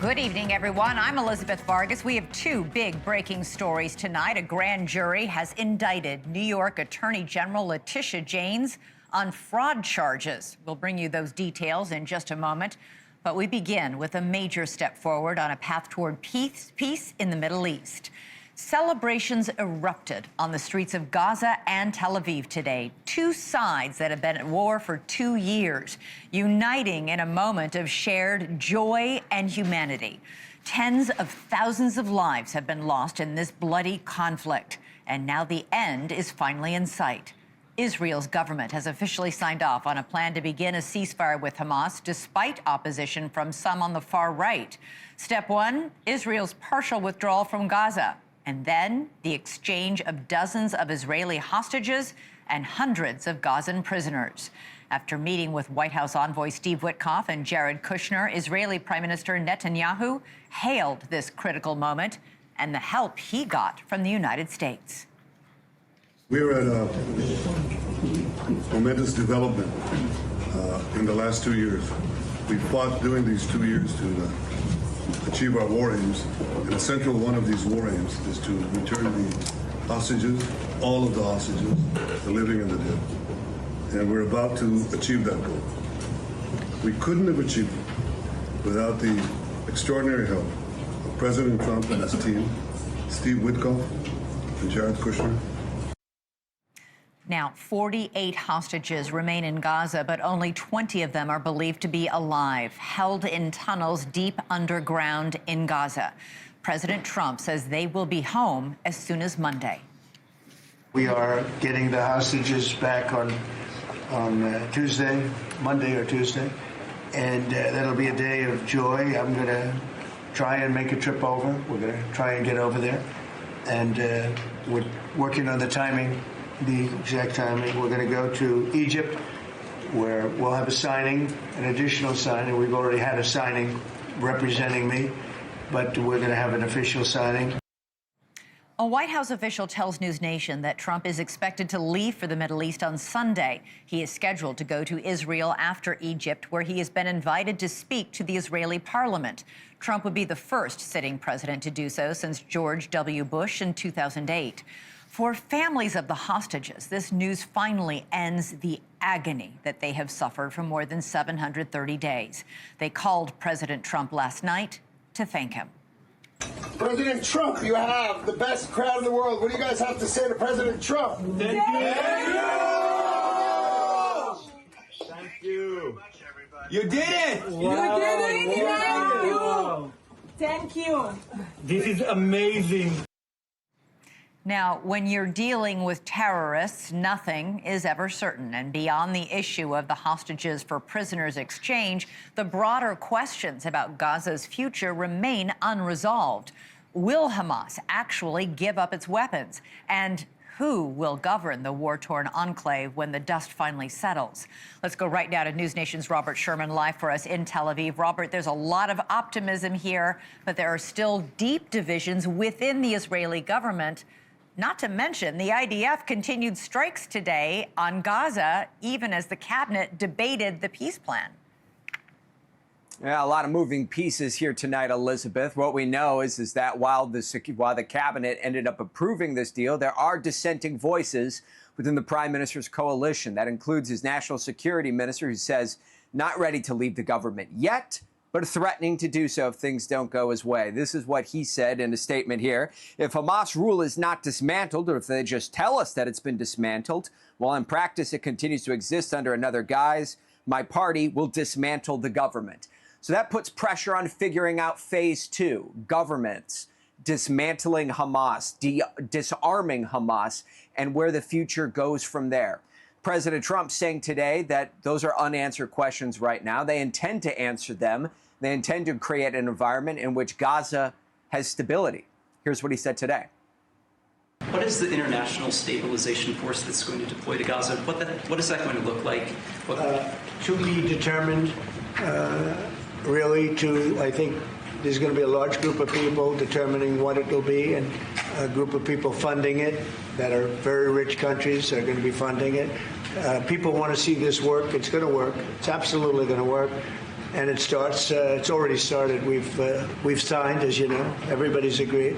Good evening, everyone. I'm Elizabeth Vargas. We have two big breaking stories tonight. A grand jury has indicted New York Attorney General Letitia James on fraud charges. We'll bring you those details in just a moment. But we begin with a major step forward on a path toward peace in the Middle East. Celebrations erupted on the streets of Gaza and Tel Aviv today. Two sides that have been at war for 2 years, uniting in a moment of shared joy and humanity. Tens of thousands of lives have been lost in this bloody conflict, and now the end is finally in sight. Israel's government has officially signed off on a plan to begin a ceasefire with Hamas, despite opposition from some on the far right. Step one, Israel's partial withdrawal from Gaza. And then the exchange of dozens of Israeli hostages and hundreds of Gazan prisoners. After meeting with White House envoy Steve Witkoff and Jared Kushner, Israeli Prime Minister Netanyahu hailed this critical moment and the help he got from the United States. We're at a momentous development in the last 2 years. We fought during these 2 years to achieve our war aims, and a central one of these war aims is to return the hostages, all of the hostages, the living and the dead. And we're about to achieve that goal. We couldn't have achieved it without the extraordinary help of President Trump and his team, Steve Witkoff and Jared Kushner. Now, 48 hostages remain in Gaza, but only 20 of them are believed to be alive, held in tunnels deep underground in Gaza. President Trump says they will be home as soon as Monday. We are getting the hostages back on Tuesday, Monday or Tuesday, and that'll be a day of joy. I'm going to try and make a trip over. We're going to try and get over there, and we're working on the timing. The exact timing. We're going to go to Egypt, where we'll have a signing, an additional signing. We've already had a signing representing me, but we're going to have an official signing. A White House official tells NewsNation that Trump is expected to leave for the Middle East on Sunday. He is scheduled to go to Israel after Egypt, where he has been invited to speak to the Israeli parliament. Trump would be the first sitting president to do so since George W. Bush in 2008. For families of the hostages, this news finally ends the agony that they have suffered for more than 730 days. They called President Trump last night to thank him. President Trump, you have the best crowd in the world. What do you guys have to say to President Trump? Thank you. Thank you. You did it. Wow. You did it. Wow. Thank you. This is amazing. Now, when you're dealing with terrorists, nothing is ever certain. And beyond the issue of the hostages for prisoners exchange, the broader questions about Gaza's future remain unresolved. Will Hamas actually give up its weapons? And who will govern the war-torn enclave when the dust finally settles? Let's go right now to NewsNation's Robert Sherman live for us in Tel Aviv. Robert, there's a lot of optimism here, but there are still deep divisions within the Israeli government. Not to mention, the IDF continued strikes today on Gaza, even as the cabinet debated the peace plan. Yeah, a lot of moving pieces here tonight, Elizabeth. What we know is that while the cabinet ended up approving this deal, there are dissenting voices within the prime minister's coalition. That includes his national security minister, who says not ready to leave the government yet, but threatening to do so if things don't go his way. This is what he said in a statement here. If Hamas rule is not dismantled, or if they just tell us that it's been dismantled, while in practice it continues to exist under another guise, my party will dismantle the government. So that puts pressure on figuring out phase two, governments dismantling Hamas, disarming Hamas, and where the future goes from there. President Trump saying today that those are unanswered questions right now. They intend to answer them. They intend to create an environment in which Gaza has stability. Here's what he said today. What is the international stabilization force that's going to deploy to Gaza? What is that going to look like? To be determined, really, I think there's going to be a large group of people determining what it will be, and a group of people funding it that are very rich countries are going to be funding it. People want to see this work. It's going to work. It's absolutely going to work. and it starts. It's already started. We've signed, as you know. Everybody's agreed.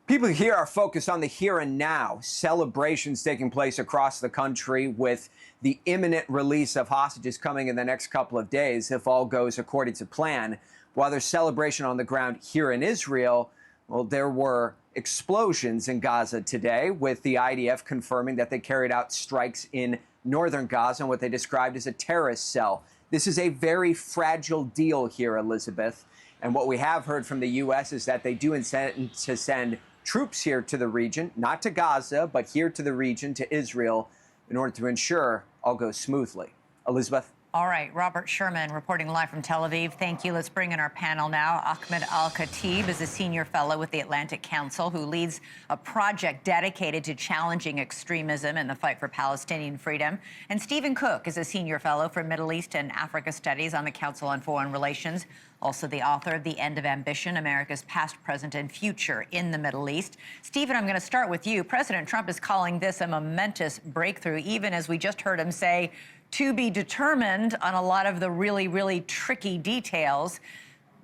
People here are focused on the here and now. Celebrations taking place across the country with the imminent release of hostages coming in the next couple of days, if all goes according to plan. While there's celebration on the ground here in Israel, well, there were explosions in Gaza today, with the IDF confirming that they carried out strikes in northern Gaza and what they described as a terrorist cell. This is a very fragile deal here, Elizabeth. And what we have heard from the U.S. is that they do intend to send troops here to the region, not to Gaza, but here to the region, to Israel, in order to ensure all goes smoothly. Elizabeth? All right, Robert Sherman reporting live from Tel Aviv. Thank you. Let's bring in our panel now. Ahmed Al-Khatib is a senior fellow with the Atlantic Council who leads a project dedicated to challenging extremism and the fight for Palestinian freedom. And Stephen Cook is a senior fellow for Middle East and Africa Studies on the Council on Foreign Relations, also the author of The End of Ambition, America's Past, Present, and Future in the Middle East. Stephen, I'm going to start with you. President Trump is calling this a momentous breakthrough, even as we just heard him say, to be determined on a lot of the really, really tricky details.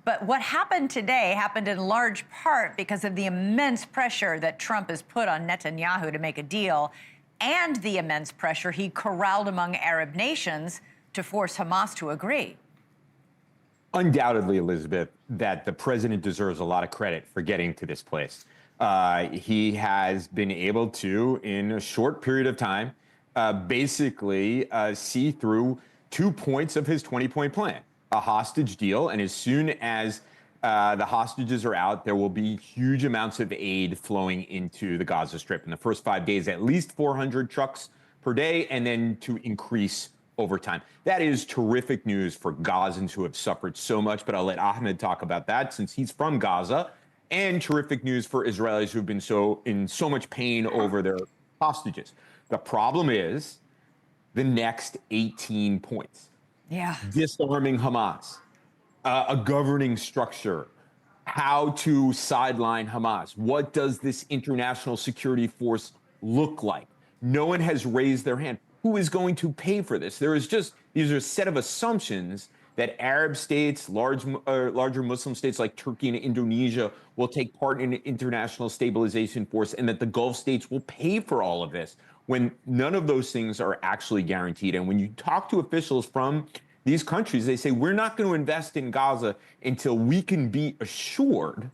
But what happened today happened in large part because of the immense pressure that Trump has put on Netanyahu to make a deal, and the immense pressure he corralled among Arab nations to force Hamas to agree. Undoubtedly, Elizabeth, that the president deserves a lot of credit for getting to this place. He has been able to, in a short period of time, basically see through 2 points of his 20-point plan, a hostage deal. And as soon as the hostages are out, there will be huge amounts of aid flowing into the Gaza Strip. In the first 5 days, at least 400 trucks per day, and then to increase over time. That is terrific news for Gazans who have suffered so much, but I'll let Ahmed talk about that since he's from Gaza, and terrific news for Israelis who've been in so much pain over their hostages. The problem is the next 18 points. Yeah. Disarming Hamas, a governing structure, how to sideline Hamas. What does this international security force look like? No one has raised their hand. Who is going to pay for this? These are a set of assumptions that Arab states, larger Muslim states like Turkey and Indonesia will take part in an international stabilization force, and that the Gulf states will pay for all of this, when none of those things are actually guaranteed. And when you talk to officials from these countries, they say, we're not going to invest in Gaza until we can be assured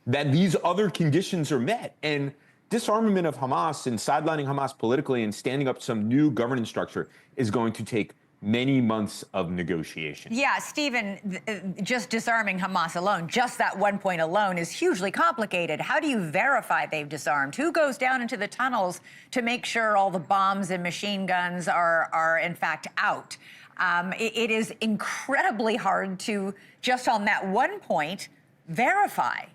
that these other conditions are met. And disarmament of Hamas and sidelining Hamas politically and standing up some new governance structure is going to take many months of negotiation. Yeah, Stephen, just disarming Hamas alone, just that 1 point alone, is hugely complicated. How do you verify they've disarmed? Who goes down into the tunnels to make sure all the bombs and machine guns are in fact out? It is incredibly hard to, just on that 1 point, verify.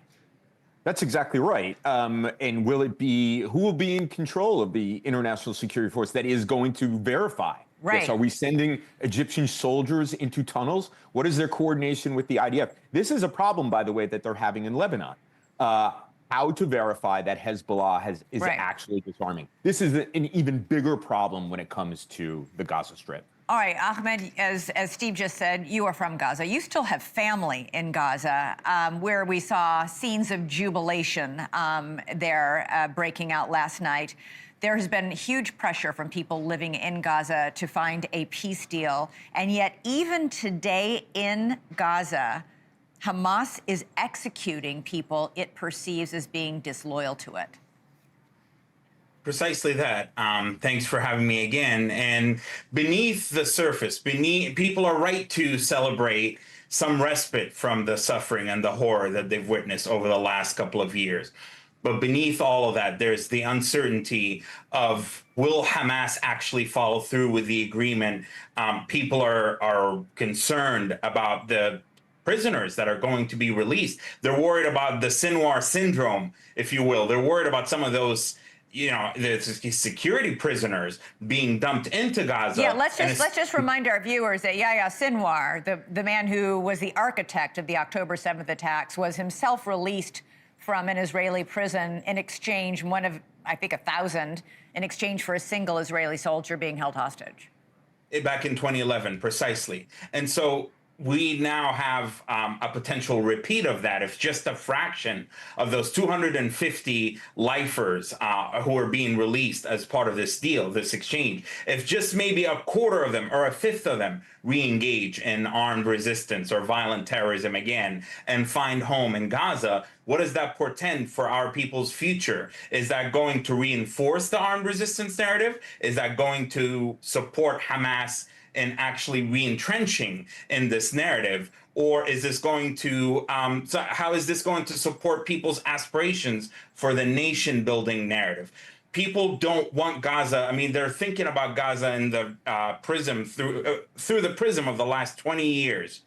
That's exactly right. And who will be in control of the international security force that is going to verify? Right. Yes, are we sending Egyptian soldiers into tunnels? What is their coordination with the IDF? This is a problem, by the way, that they're having in Lebanon. How to verify that Hezbollah is right. actually disarming. This is an even bigger problem when it comes to the Gaza Strip. All right, Ahmed, as Steve just said, you are from Gaza. You still have family in Gaza, where we saw scenes of jubilation there breaking out last night. There has been huge pressure from people living in Gaza to find a peace deal. And yet, even today in Gaza, Hamas is executing people it perceives as being disloyal to it. Precisely that. Thanks for having me again. And beneath the surface, people are right to celebrate some respite from the suffering and the horror that they've witnessed over the last couple of years. But beneath all of that, there's the uncertainty of, will Hamas actually follow through with the agreement? People are concerned about the prisoners that are going to be released. They're worried about the Sinwar syndrome, if you will. They're worried about some of those, the security prisoners being dumped into Gaza. Yeah, let's just remind our viewers that Yahya Sinwar, the man who was the architect of the October 7th attacks, was himself released from an Israeli prison in exchange, one of, I think, 1,000, in exchange for a single Israeli soldier being held hostage. back in 2011, precisely. And so we now have a potential repeat of that if just a fraction of those 250 lifers who are being released as part of this deal, this exchange, if just maybe a quarter of them or a fifth of them re-engage in armed resistance or violent terrorism again and find home in Gaza, what does that portend for our people's future? Is that going to reinforce the armed resistance narrative? Is that going to support Hamas in actually re-entrenching in this narrative? Or is this going to, so how is this going to support people's aspirations for the nation building narrative? People don't want Gaza. I mean, they're thinking about Gaza in the prism through the prism of the last 20 years.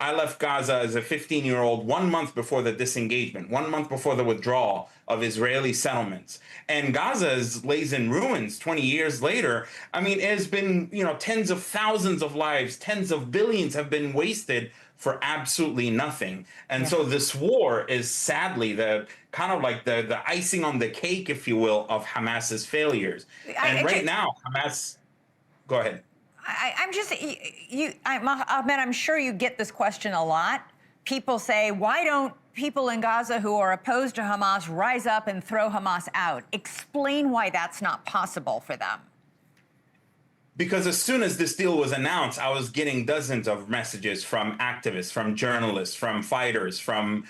I left Gaza as a 15-year-old 1 month before the disengagement, 1 month before the withdrawal of Israeli settlements. And Gaza lays in ruins 20 years later. I mean, it has been, tens of thousands of lives, tens of billions have been wasted for absolutely nothing. And so this war is sadly the kind of like the icing on the cake, if you will, of Hamas's failures. And right now, Hamas, go ahead. Ahmed, I'm sure you get this question a lot. People say, why don't people in Gaza who are opposed to Hamas rise up and throw Hamas out? Explain why that's not possible for them. Because as soon as this deal was announced, I was getting dozens of messages from activists, from journalists, from fighters, from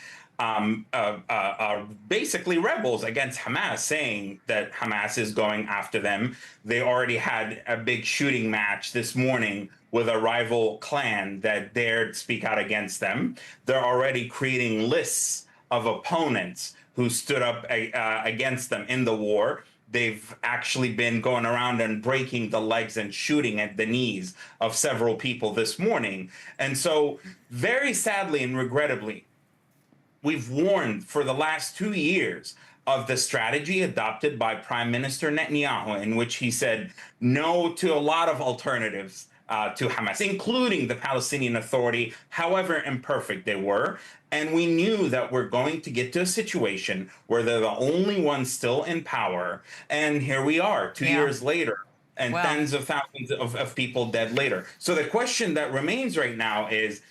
basically rebels against Hamas, saying that Hamas is going after them. They already had a big shooting match this morning with a rival clan that dared speak out against them. They're already creating lists of opponents who stood up against them in the war. They've actually been going around and breaking the legs and shooting at the knees of several people this morning. And so very sadly and regrettably, we've warned for the last 2 years of the strategy adopted by Prime Minister Netanyahu, in which he said no to a lot of alternatives to Hamas, including the Palestinian Authority, however imperfect they were. And we knew that we're going to get to a situation where they're the only ones still in power. And here we are 2 years later, and tens of thousands of people dead later. So the question that remains right now is,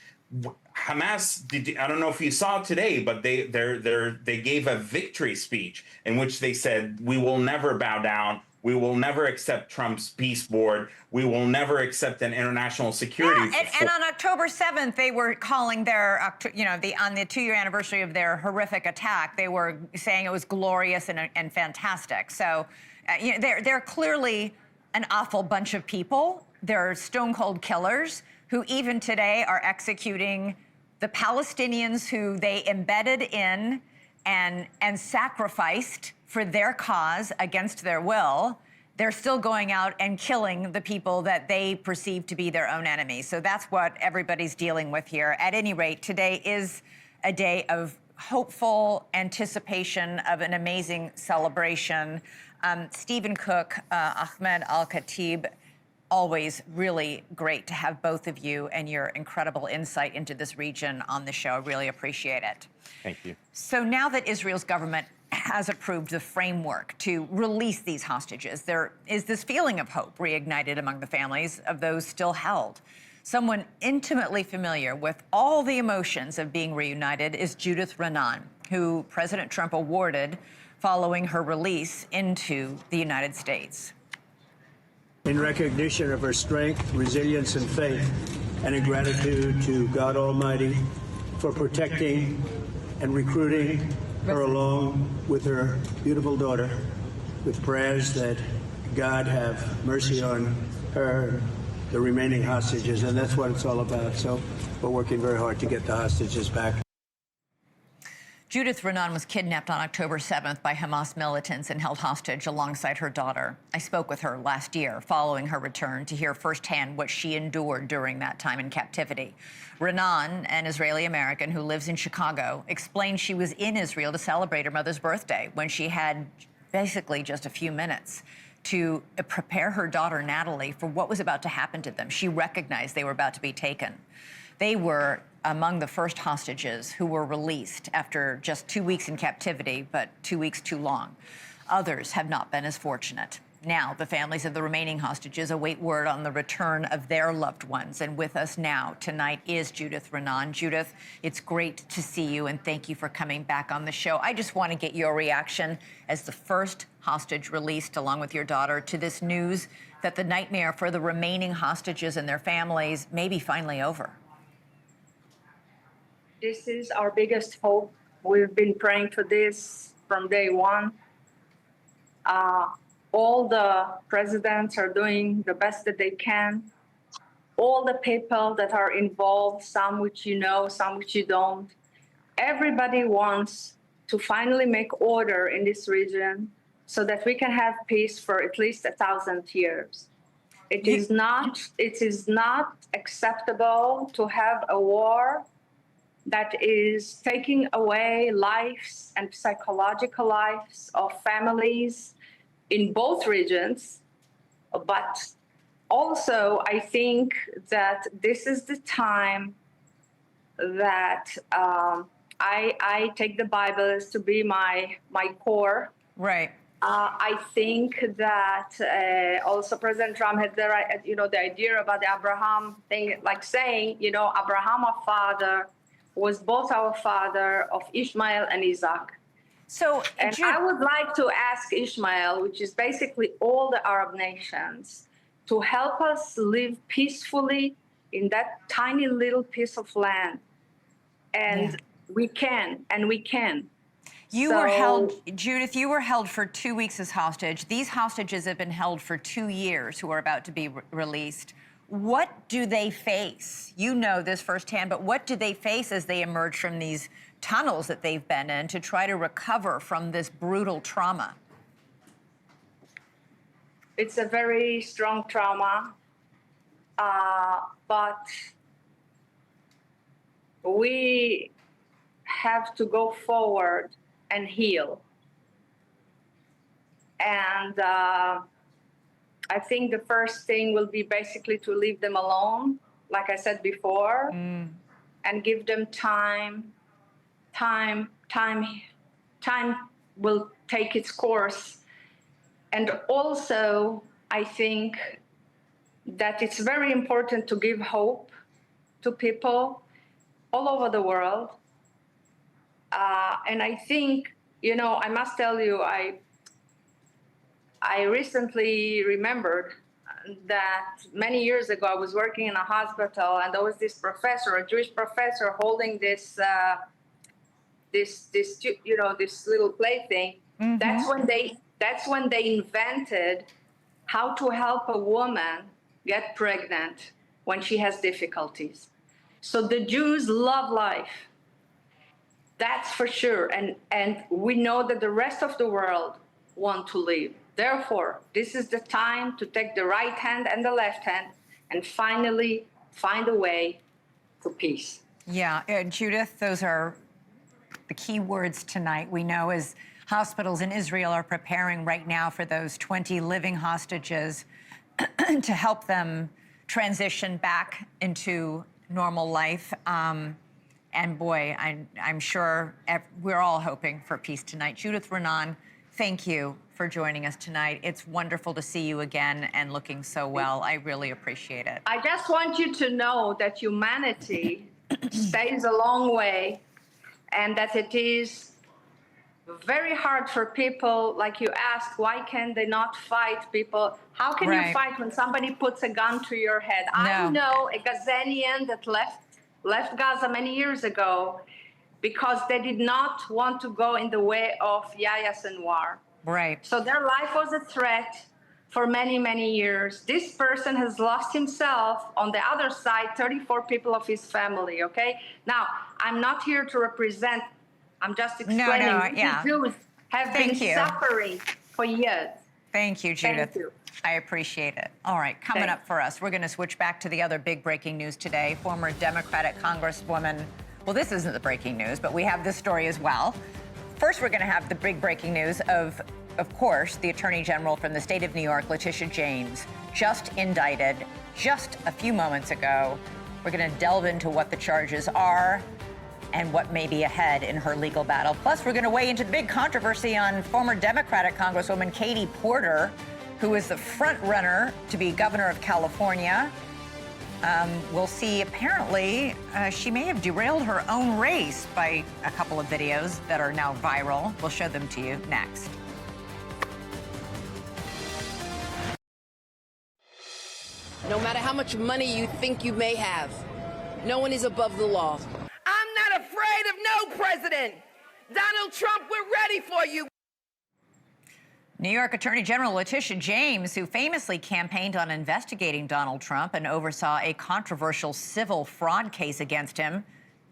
Hamas, I don't know if you saw today, but they gave a victory speech in which they said, we will never bow down. We will never accept Trump's peace board. We will never accept an international security. Yeah, and on October 7th, they were calling their, on the 2-year anniversary of their horrific attack, they were saying it was glorious and fantastic. So they're clearly an awful bunch of people. They're stone cold killers who even today are executing the Palestinians who they embedded in and sacrificed for their cause against their will. They're still going out and killing the people that they perceive to be their own enemies. So that's what everybody's dealing with here. At any rate, today is a day of hopeful anticipation of an amazing celebration. Stephen Cook, Ahmed Al-Khatib, always really great to have both of you and your incredible insight into this region on the show. Really appreciate it. Thank you. So now that Israel's government has approved the framework to release these hostages, there is this feeling of hope reignited among the families of those still held. Someone intimately familiar with all the emotions of being reunited is Judith Renan, who President Trump awarded following her release into the United States. In recognition of her strength, resilience, and faith, and in gratitude to God Almighty for protecting and recruiting her along with her beautiful daughter, with prayers that God have mercy on her, the remaining hostages, and that's what it's all about. So we're working very hard to get the hostages back. Judith Renan was kidnapped on October 7th by Hamas militants and held hostage alongside her daughter. I spoke with her last year following her return to hear firsthand what she endured during that time in captivity. Renan, an Israeli-American who lives in Chicago, explained she was in Israel to celebrate her mother's birthday when she had basically just a few minutes to prepare her daughter, Natalie, for what was about to happen to them. She recognized they were about to be taken. They were among the first hostages who were released after just 2 weeks in captivity, but 2 weeks too long. Others have not been as fortunate. Now, the families of the remaining hostages await word on the return of their loved ones. And with us now tonight is Judith Renan. Judith, it's great to see you, and thank you for coming back on the show. I just want to get your reaction as the first hostage released, along with your daughter, to this news that the nightmare for the remaining hostages and their families may be finally over. This is our biggest hope. We've been praying for this from day one. All the presidents are doing the best that they can. All the people that are involved, some which you know, some which you don't, everybody wants to finally make order in this region so that we can have peace for at least 1,000 years. It is not acceptable to have a war that is taking away lives and psychological lives of families in both regions. But also, I think that this is the time that I take the Bible as to be my core. Right. I think that also President Trump had the idea about the Abraham thing, like saying, Abraham, our father, was both our father of Ishmael and Isaac. So, and I would like to ask Ishmael, which is basically all the Arab nations, to help us live peacefully in that tiny little piece of land. And we can, and we can. You were held, Judith, you were held for 2 weeks as hostage. These hostages have been held for 2 years who are about to be released. What do they face? You know this firsthand, but what do they face as they emerge from these tunnels that they've been in to try to recover from this brutal trauma? It's a very strong trauma, but we have to go forward and heal. And I think the first thing will be basically to leave them alone, like I said before, and give them time. Time will take its course. And also, I think that it's very important to give hope to people all over the world. And I think, I must tell you, I recently remembered that many years ago I was working in a hospital, and there was this professor, a Jewish professor, holding this little plaything. Mm-hmm. That's when they invented how to help a woman get pregnant when she has difficulties. So the Jews love life. That's for sure. And we know that the rest of the world want to live. Therefore, this is the time to take the right hand and the left hand and finally find a way to peace. Yeah, Judith, those are the key words tonight. We know as hospitals in Israel are preparing right now for those 20 living hostages to help them transition back into normal life. And boy, I'm sure we're all hoping for peace tonight. Judith Renan, thank you for joining us tonight. It's wonderful to see you again and looking so well. I really appreciate it. I just want you to know that humanity stays a long way, and that it is very hard for people, like you asked, why can they not fight people? How can you fight when somebody puts a gun to your head? No. I know a Gazanian that left Gaza many years ago because they did not want to go in the way of Yahya Sinwar. Right. So their life was a threat for many, many years. This person has lost himself. On the other side, 34 people of his family, okay? Now, I'm not here to represent, I'm just explaining. Yeah. Jews have been suffering for years. Thank you, Judith. Thank you. I appreciate it. All right, coming up for us, we're going to switch back to the other big breaking news today. Former Democratic Congresswoman, well, this isn't the breaking news, but we have this story as well. First, we're going to have the big breaking news of course, the Attorney General from the state of New York, Letitia James, just indicted just a few moments ago. We're going to delve into what the charges are and what may be ahead in her legal battle. Plus, we're going to weigh into the big controversy on former Democratic Congresswoman Katie Porter, who is the front runner to be governor of California. We'll see, apparently, she may have derailed her own race by a couple of videos that are now viral. We'll show them to you next. No matter how much money you think you may have, no one is above the law. I'm not afraid of no president. Donald Trump, we're ready for you. New York Attorney General Letitia James, who famously campaigned on investigating Donald Trump and oversaw a controversial civil fraud case against him,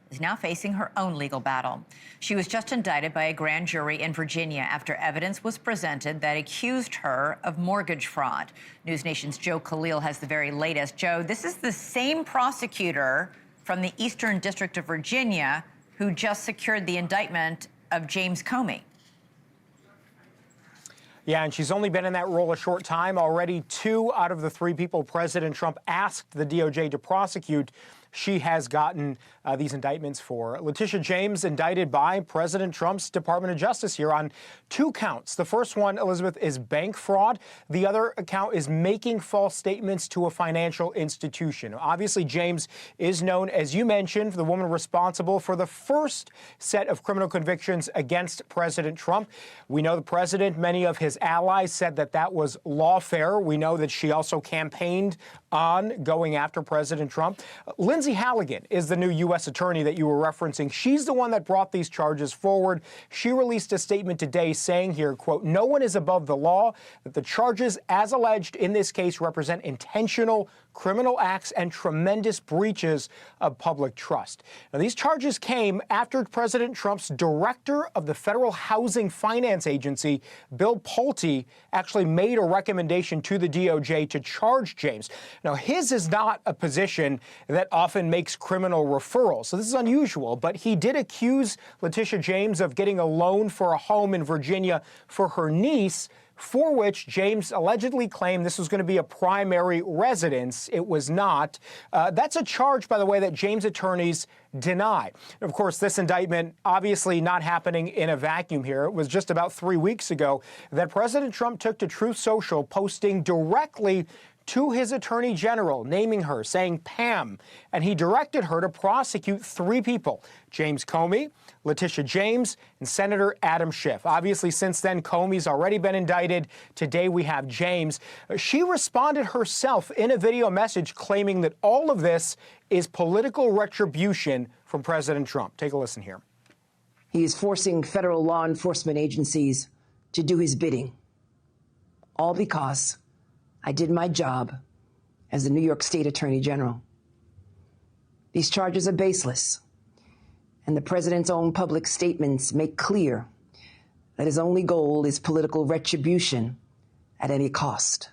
is now facing her own legal battle. She was just indicted by a grand jury in Virginia after evidence was presented that accused her of mortgage fraud. NewsNation's Joe Khalil has the very latest. Joe, this is the same prosecutor from the Eastern District of Virginia who just secured the indictment of James Comey. Yeah, and she's only been in that role a short time. Already 2 out of the 3 people President Trump asked the DOJ to prosecute, she has gotten these indictments for. Letitia James indicted by President Trump's Department of Justice here on 2 counts. The first one, Elizabeth, is bank fraud. The other account is making false statements to a financial institution. Obviously, James is known, as you mentioned, the woman responsible for the first set of criminal convictions against President Trump. We know the president, many of his allies said that that was lawfare. We know that she also campaigned on going after President Trump. Lindsay Halligan is the new U.S. attorney that you were referencing. She's the one that brought these charges forward. She released a statement today saying here, quote, "No one is above the law, that the charges as alleged in this case represent intentional criminal acts and tremendous breaches of public trust." Now, these charges came after President Trump's director of the Federal Housing Finance Agency, Bill Pulte, actually made a recommendation to the DOJ to charge James. Now, his is not a position that often makes criminal referrals, so this is unusual, but he did accuse Letitia James of getting a loan for a home in Virginia for her niece, for which James allegedly claimed this was going to be a primary residence. It was not. That's a charge, by the way, that James attorneys deny. Of course, this indictment obviously not happening in a vacuum here. It was just about 3 weeks ago that President Trump took to Truth Social, posting directly to his attorney general, naming her, saying Pam, and he directed her to prosecute 3 people, James Comey, Letitia James, and Senator Adam Schiff. Obviously, since then, Comey's already been indicted. Today, we have James. She responded herself in a video message claiming that all of this is political retribution from President Trump. Take a listen here. He is forcing federal law enforcement agencies to do his bidding, all because I did my job as the New York State Attorney General. These charges are baseless, and the president's own public statements make clear that his only goal is political retribution at any cost.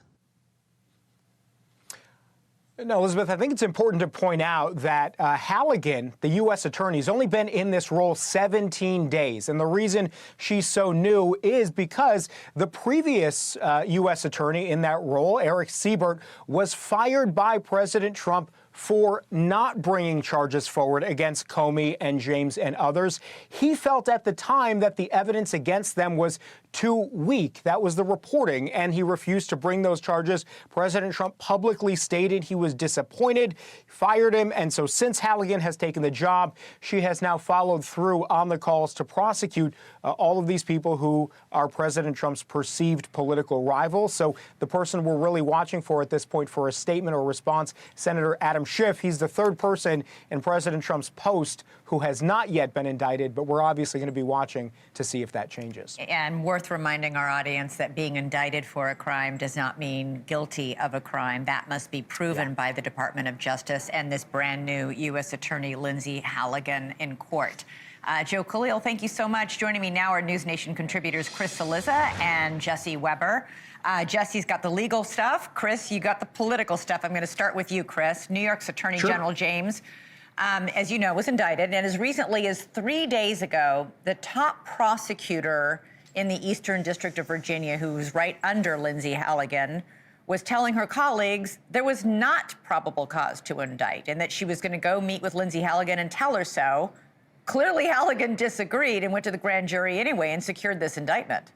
No, Elizabeth, I think it's important to point out that Halligan, the U.S. attorney, has only been in this role 17 days. And the reason she's so new is because the previous U.S. attorney in that role, Eric Siebert, was fired by President Trump for not bringing charges forward against Comey and James and others. He felt at the time that the evidence against them was too weak. That was the reporting, and he refused to bring those charges. President Trump publicly stated he was disappointed, fired him, and so since Halligan has taken the job, she has now followed through on the calls to prosecute all of these people who are President Trump's perceived political rivals. So the person we're really watching for at this point for a statement or response, Senator Adam Schiff. He's the 3rd person in President Trump's post who has not yet been indicted, but we're obviously going to be watching to see if that changes. And worth reminding our audience that being indicted for a crime does not mean guilty of a crime. That must be proven by the Department of Justice and this brand new U.S. Attorney Lindsay Halligan in court. Joe Khalil, thank you so much. Joining me now are NewsNation contributors Chris Cillizza and Jesse Weber. Jesse's got the legal stuff. Chris, you got the political stuff. I'm going to start with you, Chris. New York's Attorney General James, as you know, was indicted. And as recently as 3 days ago, the top prosecutor in the Eastern District of Virginia, who's right under Lindsay Halligan, was telling her colleagues there was not probable cause to indict and that she was going to go meet with Lindsay Halligan and tell her so. Clearly, Halligan disagreed and went to the grand jury anyway and secured this indictment.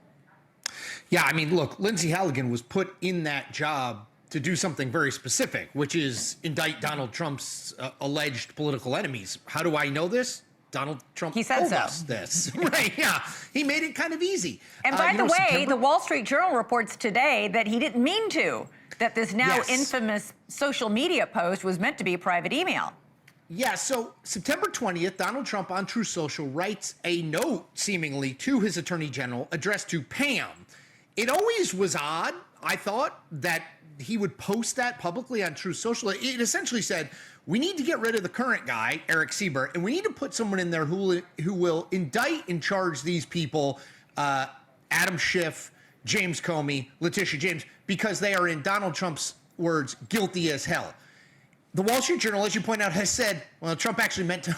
Yeah, I mean, look, Lindsay Halligan was put in that job to do something very specific, which is indict Donald Trump's alleged political enemies. How do I know this? Donald Trump told us this. Right, yeah. He made it kind of easy. And by the way, the Wall Street Journal reports today that he didn't mean to, that this now infamous social media post was meant to be a private email. Yeah, so September 20th, Donald Trump on Truth Social writes a note, seemingly, to his attorney general addressed to Pam. It always was odd, I thought, that he would post that publicly on Truth Social. It essentially said, we need to get rid of the current guy, Eric Siebert, and we need to put someone in there who will indict and charge these people, Adam Schiff, James Comey, Letitia James, because they are, in Donald Trump's words, guilty as hell. The Wall Street Journal, as you point out, has said, well, Trump actually meant to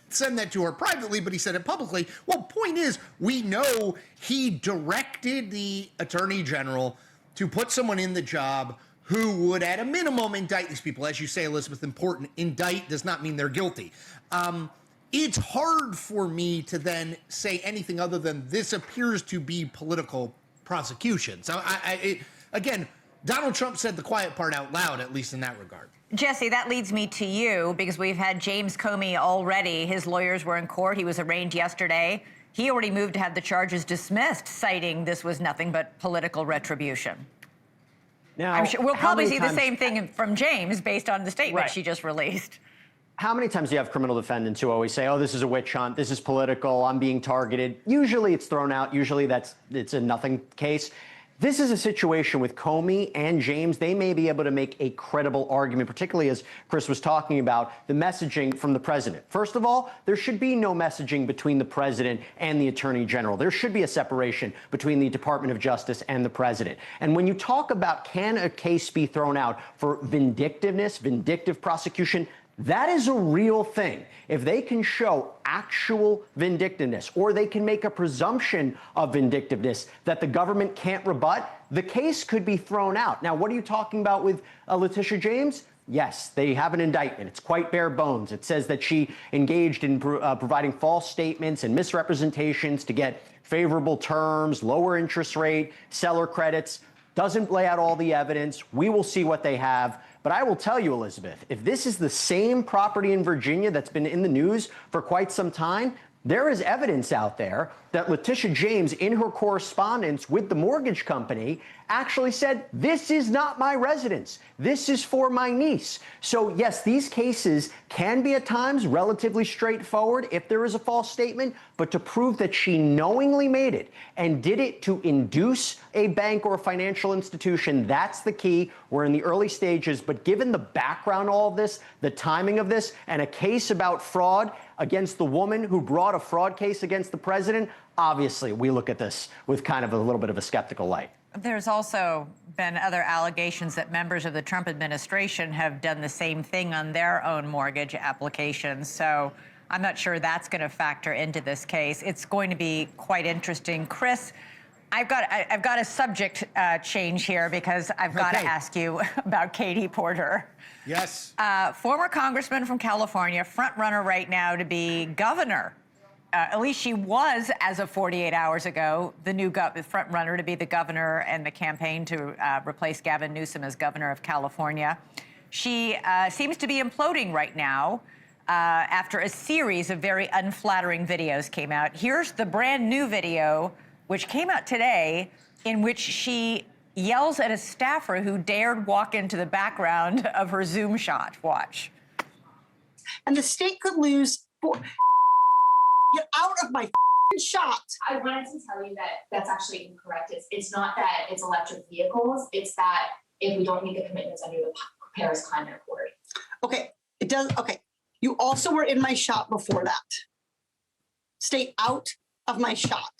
send that to her privately, but he said it publicly. Well, point is, we know he directed the attorney general to put someone in the job who would, at a minimum, indict these people. As you say, Elizabeth, important, indict does not mean they're guilty. It's hard for me to then say anything other than this appears to be political prosecution. So, again, Donald Trump said the quiet part out loud, at least in that regard. Jesse, that leads me to you, because we've had James Comey already. His lawyers were in court. He was arraigned yesterday. He already moved to have the charges dismissed, citing this was nothing but political retribution. Now, I'm sure we'll probably see the same thing from James based on the statement she just released. How many times do you have criminal defendants who always say, oh, this is a witch hunt, this is political, I'm being targeted? Usually it's thrown out. Usually it's a nothing case. This is a situation with Comey and James. They may be able to make a credible argument, particularly as Chris was talking about the messaging from the president. First of all, there should be no messaging between the president and the attorney general. There should be a separation between the Department of Justice and the president. And when you talk about can a case be thrown out for vindictiveness, vindictive prosecution, that is a real thing. If they can show actual vindictiveness, or they can make a presumption of vindictiveness that the government can't rebut, the case could be thrown out. Now, what are you talking about with Letitia James? Yes, they have an indictment. It's quite bare bones. It says that she engaged in providing false statements and misrepresentations to get favorable terms, lower interest rate, seller credits. Doesn't lay out all the evidence. We will see what they have. But I will tell you, Elizabeth, if this is the same property in Virginia that's been in the news for quite some time, there is evidence out there that Letitia James, in her correspondence with the mortgage company, actually said, this is not my residence. This is for my niece. So, yes, these cases can be at times relatively straightforward if there is a false statement, but to prove that she knowingly made it and did it to induce a bank or a financial institution, that's the key. We're in the early stages, but given the background, all of this, the timing of this, and a case about fraud against the woman who brought a fraud case against the president, obviously we look at this with kind of a little bit of a skeptical light. There's also been other allegations that members of the Trump administration have done the same thing on their own mortgage applications. So I'm not sure that's going to factor into this case. It's going to be quite interesting. Chris, I've got a subject change here because I've got to ask you about Katie Porter. Yes. Former congressman from California, front runner right now to be governor. At least she was, as of 48 hours ago, the new front runner to be the governor and the campaign to replace Gavin Newsom as governor of California. She seems to be imploding right now after a series of very unflattering videos came out. Here's the brand new video, which came out today, in which she yells at a staffer who dared walk into the background of her Zoom shot. Watch. And the state could lose. Get out of my shot. I wanted to tell you that that's actually incorrect. It's not that it's electric vehicles. It's that if we don't meet the commitments under the Paris Climate Accord. Okay, it does. Okay, you also were in my shot before that. Stay out of my shot.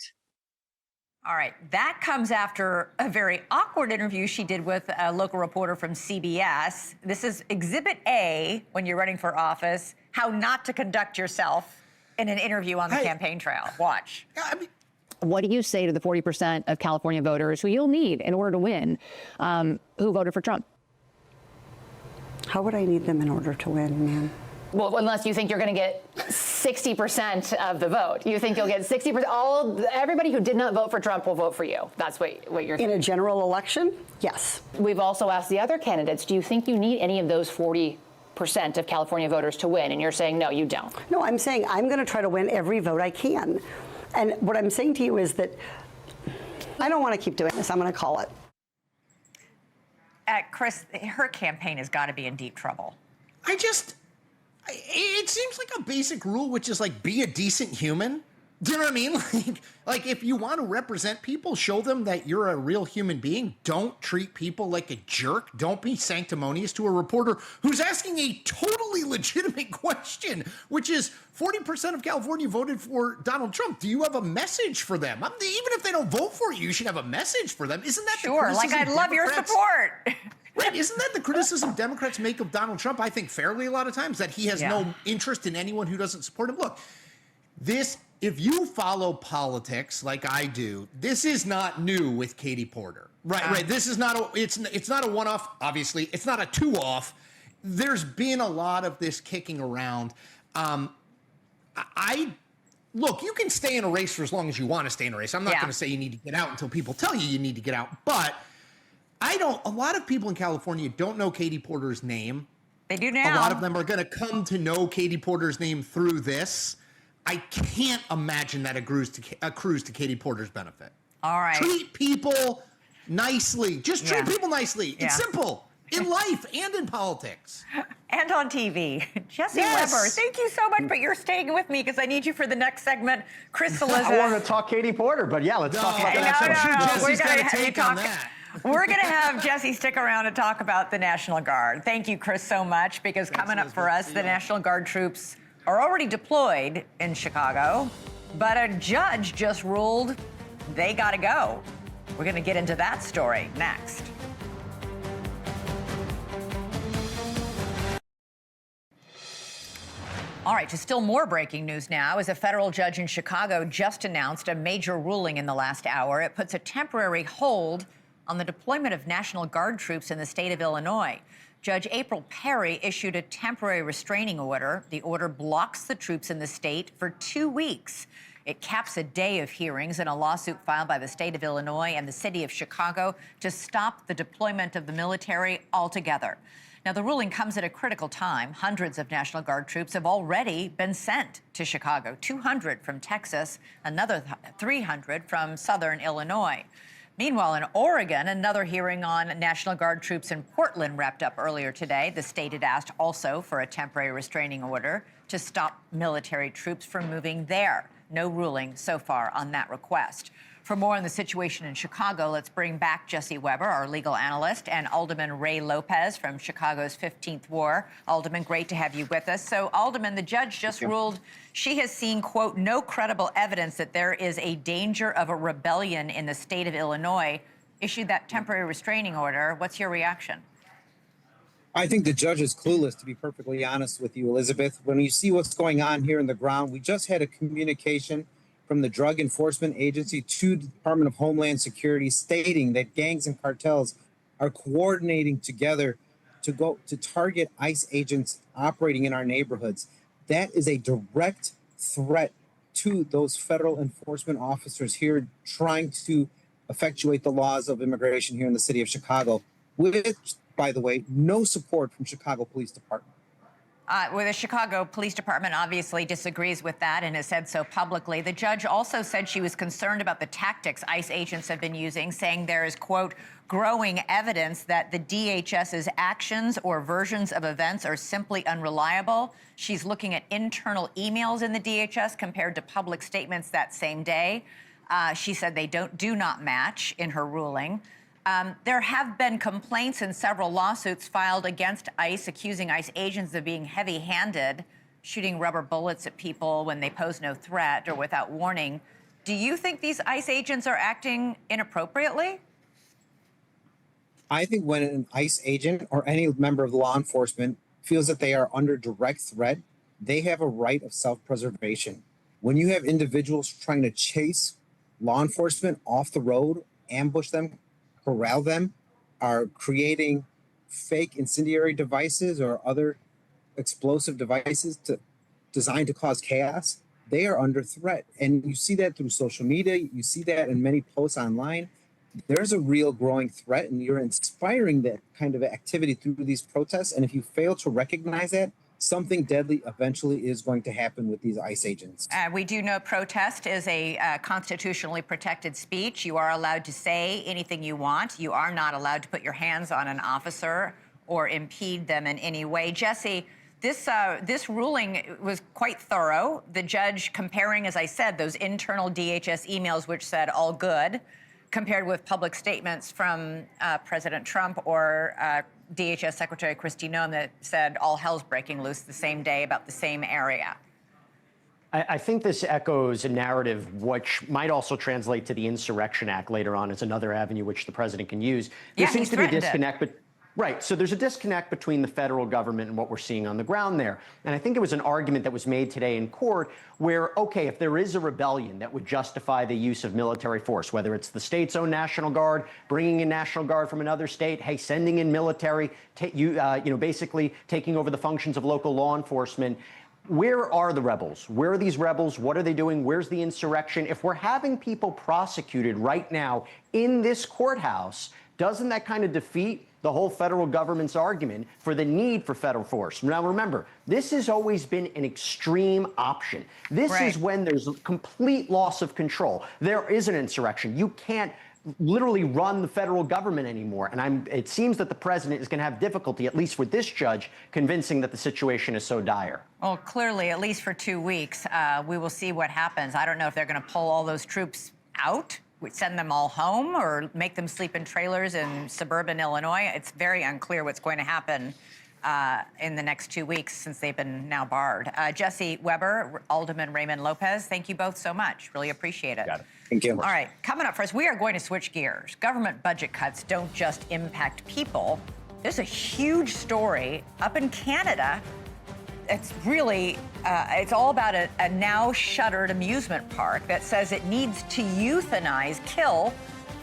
All right, that comes after a very awkward interview she did with a local reporter from CBS. This is Exhibit A when you're running for office, how not to conduct yourself in an interview on the campaign trail. Watch. What do you say to the 40% of California voters who you'll need in order to win, who voted for Trump? How would I need them in order to win, man? Well, unless you think you're going to get 60% of the vote. You think you'll get 60%. Everybody who did not vote for Trump will vote for you. That's what you're thinking. In a general election? Yes. We've also asked the other candidates, do you think you need any of those 40% of California voters to win? And you're saying, no, you don't. No, I'm saying I'm going to try to win every vote I can. And what I'm saying to you is that I don't want to keep doing this. I'm going to call it. Chris, her campaign has got to be in deep trouble. It seems like a basic rule, which is like, be a decent human. Do you know what I mean? Like if you want to represent people, show them that you're a real human being. Don't treat people like a jerk. Don't be sanctimonious to a reporter who's asking a totally legitimate question, which is 40% of California voted for Donald Trump. Do you have a message for them? Even if they don't vote for you, you should have a message for them. Isn't that sure? Like, I'd love your support. Right, isn't that the criticism Democrats make of Donald Trump? I think fairly a lot of times, that he has no interest in anyone who doesn't support him. Look, if you follow politics like I do, this is not new with Katie Porter. Right. This is not it's not a one-off, obviously. It's not a two-off. There's been a lot of this kicking around. Look, you can stay in a race for as long as you want to stay in a race. I'm not going to say you need to get out until people tell you need to get out, but a lot of people in California don't know Katie Porter's name. They do now. A lot of them are going to come to know Katie Porter's name through this. I can't imagine that accrues to Katie Porter's benefit. All right. Treat people nicely. Just treat people nicely. It's simple. In life and in politics. And on TV. Jesse Weber, thank you so much, but you're staying with me because I need you for the next segment. Chris Elizabeth. I wanted to talk Katie Porter, but let's talk about that. Jesse's got to take on that. We're going to have Jesse stick around and talk about the National Guard. Thank you, Chris, so much, because coming up for us, the National Guard troops are already deployed in Chicago, but a judge just ruled they got to go. We're going to get into that story next. All right, to still more breaking news now, as a federal judge in Chicago just announced a major ruling in the last hour. It puts a temporary hold on the deployment of National Guard troops in the state of Illinois. Judge April Perry issued a temporary restraining order. The order blocks the troops in the state for 2 weeks. It caps a day of hearings in a lawsuit filed by the state of Illinois and the city of Chicago to stop the deployment of the military altogether. Now, the ruling comes at a critical time. Hundreds of National Guard troops have already been sent to Chicago, 200 from Texas, another 300 from southern Illinois. Meanwhile, in Oregon, another hearing on National Guard troops in Portland wrapped up earlier today. The state had asked also for a temporary restraining order to stop military troops from moving there. No ruling so far on that request. For more on the situation in Chicago, let's bring back Jesse Weber, our legal analyst, and Alderman Ray Lopez from Chicago's 15th War. Alderman, great to have you with us. So, Alderman, the judge just ruled she has seen, quote, no credible evidence that there is a danger of a rebellion in the state of Illinois, issued that temporary restraining order. What's your reaction? I think the judge is clueless, to be perfectly honest with you, Elizabeth. When you see what's going on here in the ground, we just had a communication from the Drug Enforcement Agency to the Department of Homeland Security stating that gangs and cartels are coordinating together to go to target ICE agents operating in our neighborhoods. That is a direct threat to those federal enforcement officers here trying to effectuate the laws of immigration here in the city of Chicago, with, by the way, no support from Chicago Police Department. Well, the Chicago Police Department obviously disagrees with that and has said so publicly. The judge also said she was concerned about the tactics ICE agents have been using, saying there is, quote, growing evidence that the DHS's actions or versions of events are simply unreliable. She's looking at internal emails in the DHS compared to public statements that same day. She said they do not match in her ruling. There have been complaints and several lawsuits filed against ICE, accusing ICE agents of being heavy-handed, shooting rubber bullets at people when they pose no threat or without warning. Do you think these ICE agents are acting inappropriately? I think when an ICE agent or any member of law enforcement feels that they are under direct threat, they have a right of self-preservation. When you have individuals trying to chase law enforcement off the road, ambush them, corral them, are creating fake incendiary devices or other explosive devices designed to cause chaos, they are under threat. And you see that through social media. You see that in many posts online. There's a real growing threat, and you're inspiring that kind of activity through these protests. And if you fail to recognize that, something deadly eventually is going to happen with these ICE agents. We do know protest is a constitutionally protected speech. You are allowed to say anything you want. You are not allowed to put your hands on an officer or impede them in any way. Jesse, this ruling was quite thorough. The judge comparing, as I said, those internal DHS emails which said all good, compared with public statements from President Trump or DHS Secretary Kristi Noem that said all hell's breaking loose the same day about the same area. I think this echoes a narrative which might also translate to the Insurrection Act later on as another avenue which the president can use. There seems to be a disconnect, but right. So there's a disconnect between the federal government and what we're seeing on the ground there. And I think it was an argument that was made today in court where, okay, if there is a rebellion that would justify the use of military force, whether it's the state's own National Guard, bringing in National Guard from another state, hey, sending in military, basically taking over the functions of local law enforcement. Where are the rebels? Where are these rebels? What are they doing? Where's the insurrection? If we're having people prosecuted right now in this courthouse, doesn't that kind of defeat the whole federal government's argument for the need for federal force? Now, remember, this has always been an extreme option. This is when there's complete loss of control. There is an insurrection. You can't literally run the federal government anymore. And it seems that the president is going to have difficulty, at least with this judge, convincing that the situation is so dire. Well, clearly, at least for 2 weeks, we will see what happens. I don't know if they're going to pull all those troops out, send them all home, or make them sleep in trailers in suburban Illinois. It's very unclear what's going to happen in the next 2 weeks since they've been now barred. Jesse Weber, Alderman Raymond Lopez, thank you both so much. Really appreciate it. Got it. Thank you. All right, coming up first, we are going to switch gears. Government budget cuts don't just impact people. There's a huge story up in Canada. It's really, it's all about a now shuttered amusement park that says it needs to kill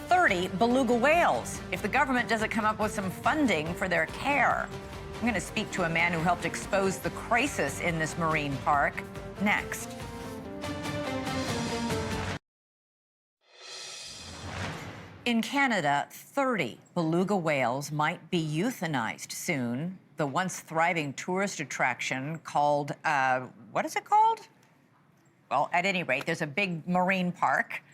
30 beluga whales if the government doesn't come up with some funding for their care. I'm going to speak to a man who helped expose the crisis in this marine park next. In Canada, 30 beluga whales might be euthanized soon. The once thriving tourist attraction called, what is it called? Well, at any rate, there's a big marine park.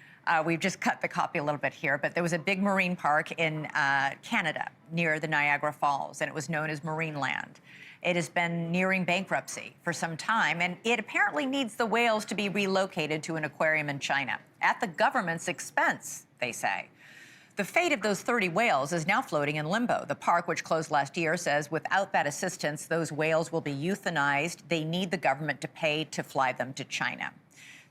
We've just cut the copy a little bit here, but there was a big marine park in Canada near the Niagara Falls, and it was known as Marineland. It has been nearing bankruptcy for some time, and it apparently needs the whales to be relocated to an aquarium in China at the government's expense, they say. The fate of those 30 whales is now floating in limbo. The park, which closed last year, says without that assistance, those whales will be euthanized. They need the government to pay to fly them to China.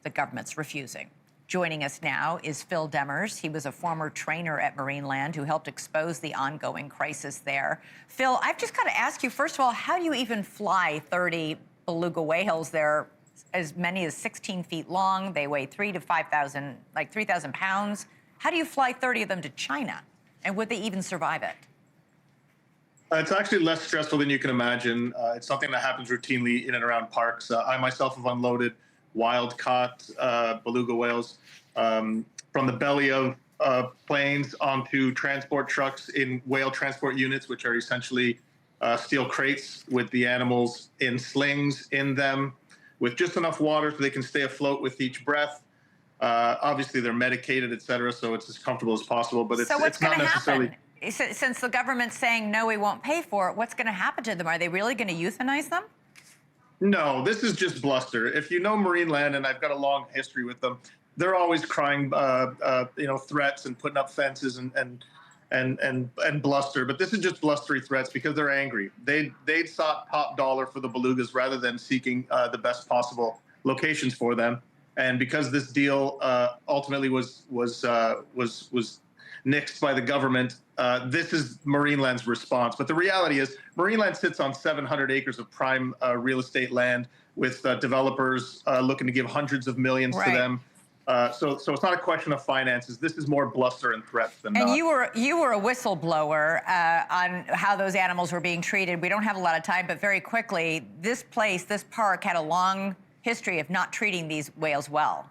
The government's refusing. Joining us now is Phil Demers. He was a former trainer at Marineland who helped expose the ongoing crisis there. Phil, I've just got to ask you, first of all, how do you even fly 30 beluga whales? They're as many as 16 feet long. They weigh 3,000 to 5,000, like 3,000 pounds. How do you fly 30 of them to China? And would they even survive it? It's actually less stressful than you can imagine. It's something that happens routinely in and around parks. I myself have unloaded wild-caught beluga whales from the belly of planes onto transport trucks in whale transport units, which are essentially steel crates with the animals in slings in them, with just enough water so they can stay afloat with each breath. Obviously, they're medicated, et cetera, so it's as comfortable as possible. But so what's not going to necessarily. Happen? Since the government's saying, no, we won't pay for it, what's going to happen to them? Are they really going to euthanize them? No, this is just bluster. If you know Marineland, and I've got a long history with them, they're always crying, threats and putting up fences and bluster. But this is just blustery threats because they're angry. They sought top dollar for the belugas rather than seeking the best possible locations for them. And because this deal ultimately was nixed by the government, this is Marineland's response. But the reality is Marineland sits on 700 acres of prime real estate land with developers looking to give hundreds of millions to them. So it's not a question of finances. This is more bluster and threats than not. And you were a whistleblower on how those animals were being treated. We don't have a lot of time, but very quickly, this park had a long history of not treating these whales well.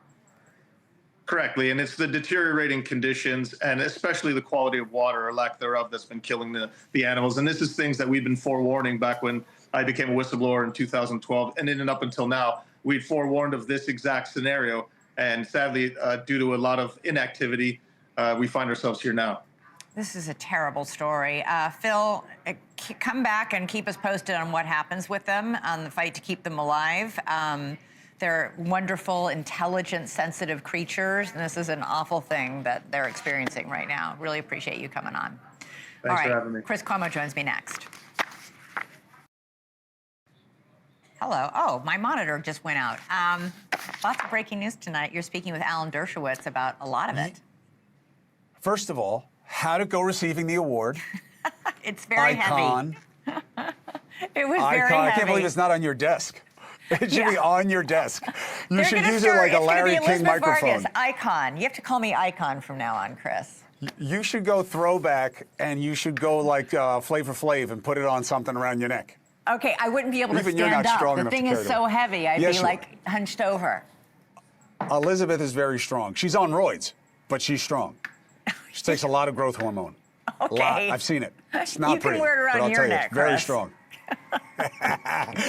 Correctly, and it's the deteriorating conditions and especially the quality of water or lack thereof that's been killing the animals. And this is things that we've been forewarning back when I became a whistleblower in 2012, and then up until now, we'd forewarned of this exact scenario. And sadly, due to a lot of inactivity, we find ourselves here now. This is a terrible story. Phil, come back and keep us posted on what happens with them, on the fight to keep them alive. They're wonderful, intelligent, sensitive creatures, and this is an awful thing that they're experiencing right now. Really appreciate you coming on. Thanks for having me. Chris Cuomo joins me next. Hello. Oh, my monitor just went out. Lots of breaking news tonight. You're speaking with Alan Dershowitz about a lot of it. First of all, how'd it go receiving the award? It's very Icon. heavy. It was Icon. very heavy. I can't believe it's not on your desk. It should be on your desk. You should use it start, like a Larry it's King microphone. Vargas, Icon. You have to call me Icon from now on, Chris. You should go throwback, and you should go like Flavor Flav and put it on something around your neck. Okay, I wouldn't be able to Even you're stand not up. strong The enough to thing carry is them. so heavy, I'd Yes, be you like hunched over. Elizabeth is very strong. She's on roids, but she's strong. She takes a lot of growth hormone. Okay. A lot. I've seen it. It's not You can pretty, wear it around but I'll your tell you, neck, it's very Chris. strong.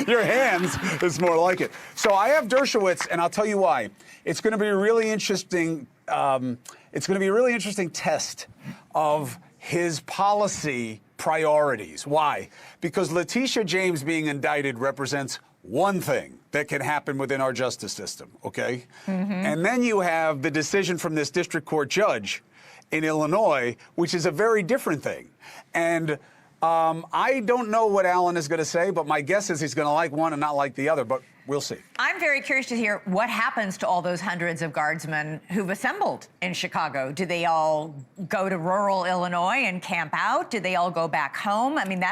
Your hands is more like it. So I have Dershowitz, and I'll tell you why. It's going to be a really interesting. It's going to be a really interesting test of his policy priorities. Why? Because Letitia James being indicted represents one thing that can happen within our justice system. Okay, and then you have the decision from this district court judge in Illinois, which is a very different thing, and. I don't know what Alan is going to say, but my guess is he's going to like one and not like the other, but we'll see. I'm very curious to hear what happens to all those hundreds of guardsmen who've assembled in Chicago. Do they all go to rural Illinois and camp out? Do they all go back home? I mean,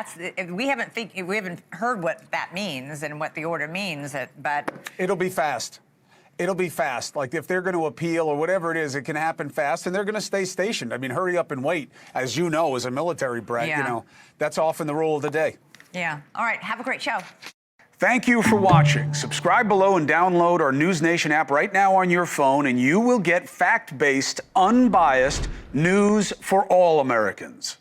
we haven't heard what that means and what the order means, but it'll be fast. It'll be fast. Like if they're going to appeal or whatever it is, it can happen fast, and they're going to stay stationed. I mean, hurry up and wait. As you know, as a military brat, you know, that's often the rule of the day. Yeah. All right. Have a great show. Thank you for watching. Subscribe below and download our NewsNation app right now on your phone, and you will get fact-based, unbiased news for all Americans.